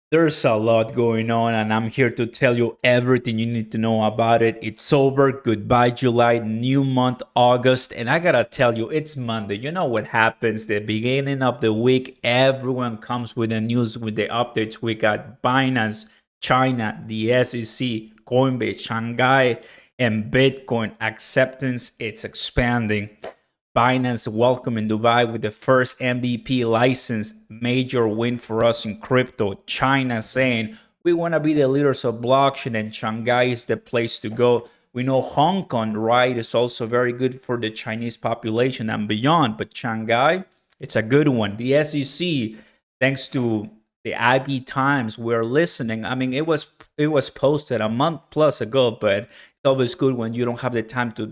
There's a lot going on, and I'm here to tell you everything you need to know about it. It's over. Goodbye, July. New month, August. And I gotta tell you, it's Monday. You know what happens? The beginning of the week, everyone comes with the news, with the updates. We got Binance, China, the SEC, Coinbase, Shanghai, and Bitcoin acceptance. It's expanding. Binance welcome in Dubai with the first MVP license, major win for us in crypto. China saying we want to be the leaders of blockchain and Shanghai is the place to go. We know Hong Kong, right, is also very good for the Chinese population and beyond, but Shanghai, it's a good one. The SEC, thanks to the IB Times, we're listening. I mean, it was posted a month plus ago, but it's always good when you don't have the time to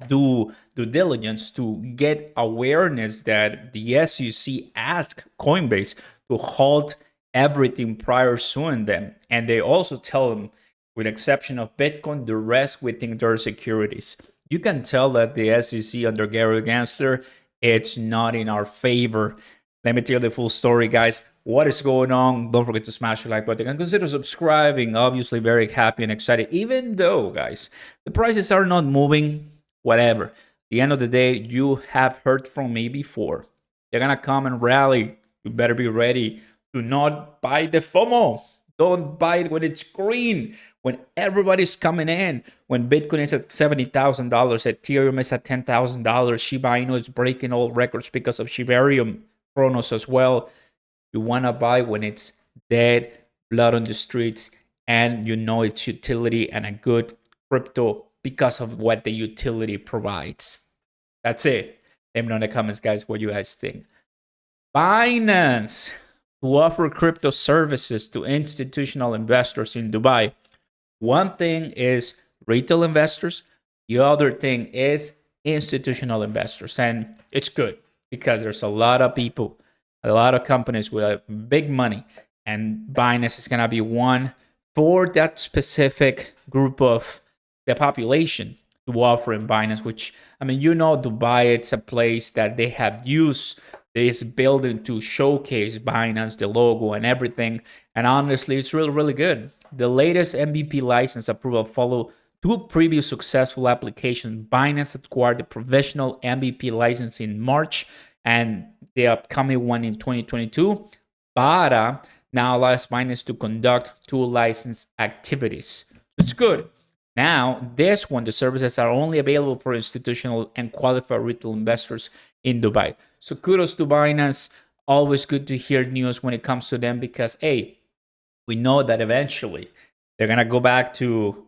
do due diligence to get awareness that the SEC asked Coinbase to halt everything prior suing them, and they also tell them, with exception of Bitcoin, the rest we think they're securities. You can tell that the SEC under Gary Gensler, it's not in our favor. Let me tell you the full story, guys. What is going on? Don't forget to smash the like button and consider subscribing. Obviously, very happy and excited. Even though, guys, the prices are not moving, whatever. At the end of the day, you have heard from me before. They're gonna come and rally. You better be ready. Do not buy the FOMO. Don't buy it when it's green, when everybody's coming in, when Bitcoin is at $70,000, Ethereum is at $10,000, Shiba Inu is breaking all records because of Shibarium, Cronos as well. You want to buy when it's dead, blood on the streets, and you know its utility and a good crypto because of what the utility provides. That's it. Let me know in the comments, guys, what you guys think. Binance to offer crypto services to institutional investors in Dubai. One thing is retail investors, the other thing is institutional investors. And it's good because there's a lot of people, a lot of companies with big money, and Binance is going to be one for that specific group of the population to offer in Binance, which, I mean, Dubai, it's a place that they have used this building to showcase Binance, the logo and everything. And honestly, it's really, really good. The latest MVP license approval follow two previous successful applications. Binance acquired the provisional MVP license in March and the upcoming one in 2022. BARA now allows Binance to conduct two license activities. It's good. Now, this one, the services are only available for institutional and qualified retail investors in Dubai. So kudos to Binance. Always good to hear news when it comes to them because, hey, we know that eventually they're going to go back to,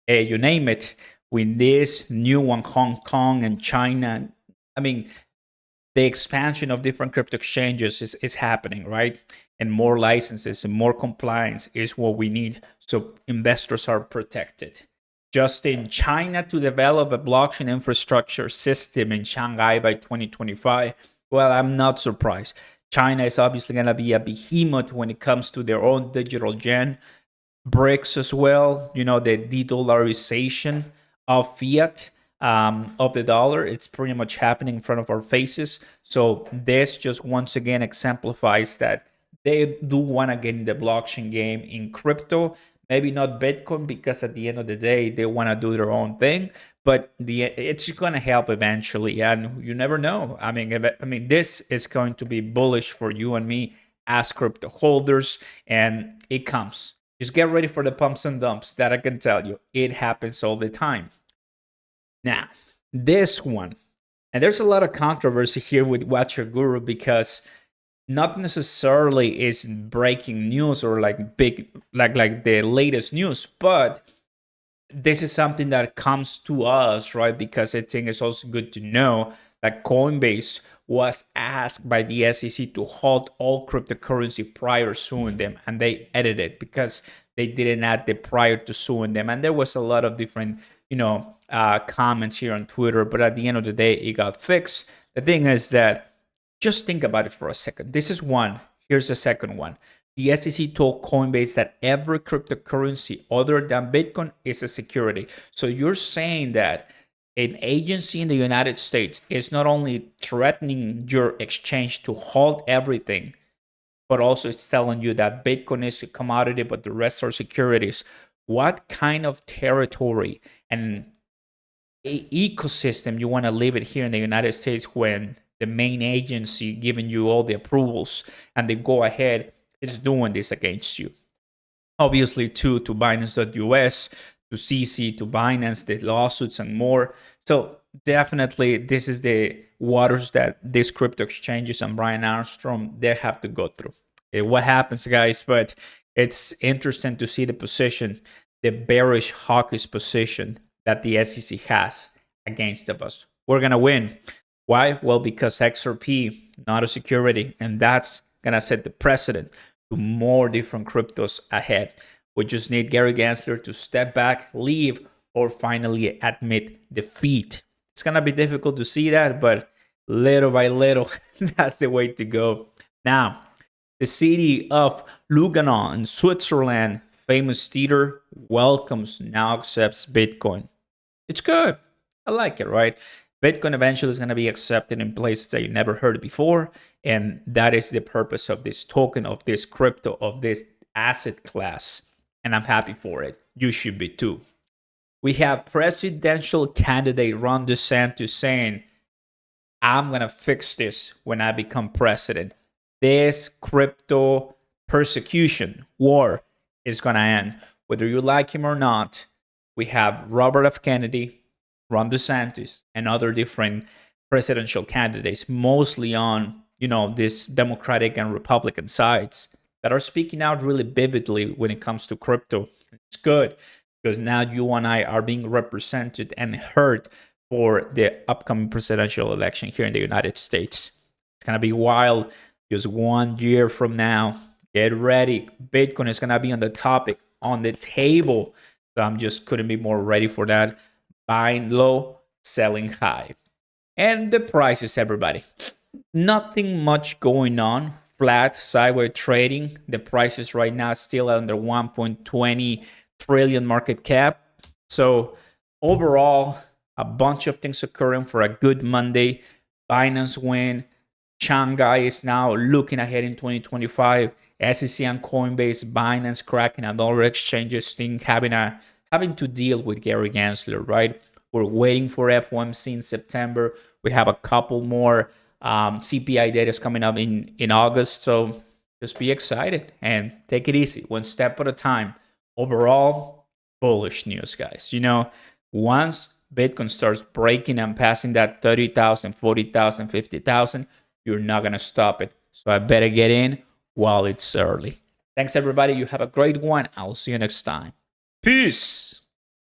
hey, you name it, with this new one, Hong Kong and China. I mean, the expansion of different crypto exchanges is happening, right? And more licenses and more compliance is what we need so investors are protected. Just in China to develop a blockchain infrastructure system in Shanghai by 2025, well, I'm not surprised. China is obviously going to be a behemoth when it comes to their own digital gen. BRICS as well, the de-dollarization of fiat, of the dollar. It's pretty much happening in front of our faces. So this just once again exemplifies that they do want to get in the blockchain game in crypto. Maybe not Bitcoin because at the end of the day they want to do their own thing, but it's going to help eventually, and you never know. I mean, this is going to be bullish for you and me as crypto holders, and it comes. Just get ready for the pumps and dumps. That I can tell you, it happens all the time. Now, this one, and there's a lot of controversy here with Watcher Guru because not necessarily is breaking news or like big like the latest news, but this is something that comes to us, right? Because I think it's also good to know that Coinbase was asked by the SEC to halt all cryptocurrency prior suing them, and they edited it because they didn't add the prior to suing them, and there was a lot of different comments here on Twitter, but at the end of the day, it got fixed. The thing is that just think about it for a second. This is one. Here's the second one. The SEC told Coinbase that every cryptocurrency other than Bitcoin is a security. So you're saying that an agency in the United States is not only threatening your exchange to halt everything, but also it's telling you that Bitcoin is a commodity, but the rest are securities. What kind of territory and ecosystem you want to live it here in the United States when the main agency giving you all the approvals and the go ahead is doing this against you? Obviously, to Binance.us, to CC, to Binance, the lawsuits and more. So definitely, this is the waters that these crypto exchanges and Brian Armstrong they have to go through. What happens, guys? But it's interesting to see the position, the bearish hawkish position that the SEC has against of us. We're gonna win. Why? Well, because XRP not a security, and that's gonna set the precedent to more different cryptos ahead. We just need Gary Gensler to step back, leave, or finally admit defeat. It's gonna be difficult to see that, but little by little, that's the way to go. Now, the city of Lugano in Switzerland, famous theater, welcomes now accepts Bitcoin. It's good. I like it, right? Bitcoin eventually is going to be accepted in places that you never heard before. And that is the purpose of this token, of this crypto, of this asset class. And I'm happy for it. You should be too. We have presidential candidate Ron DeSantis saying, I'm going to fix this when I become president. This crypto persecution war is going to end. Whether you like him or not, we have Robert F. Kennedy, Ron DeSantis, and other different presidential candidates, mostly on, this Democratic and Republican sides, that are speaking out really vividly when it comes to crypto. It's good because now you and I are being represented and heard for the upcoming presidential election here in the United States. It's going to be wild. Just 1 year from now, get ready. Bitcoin is going to be on the topic, on the table. So I'm just couldn't be more ready for that. Buying low, selling high. And the prices, everybody. Nothing much going on. Flat, sideways trading. The prices right now still under 1.20 trillion market cap. So overall, a bunch of things occurring for a good Monday. Binance win. Shanghai is now looking ahead in 2025. SEC and Coinbase, Binance, Kraken, and other exchanges think having to deal with Gary Gensler, right? We're waiting for FOMC in September. We have a couple more CPI data coming up in August. So just be excited and take it easy, one step at a time. Overall, bullish news, guys. Once Bitcoin starts breaking and passing that 30,000, 40,000, 50,000, you're not going to stop it. So I better get in while it's early. Thanks, everybody. You have a great one. I'll see you next time. Peace.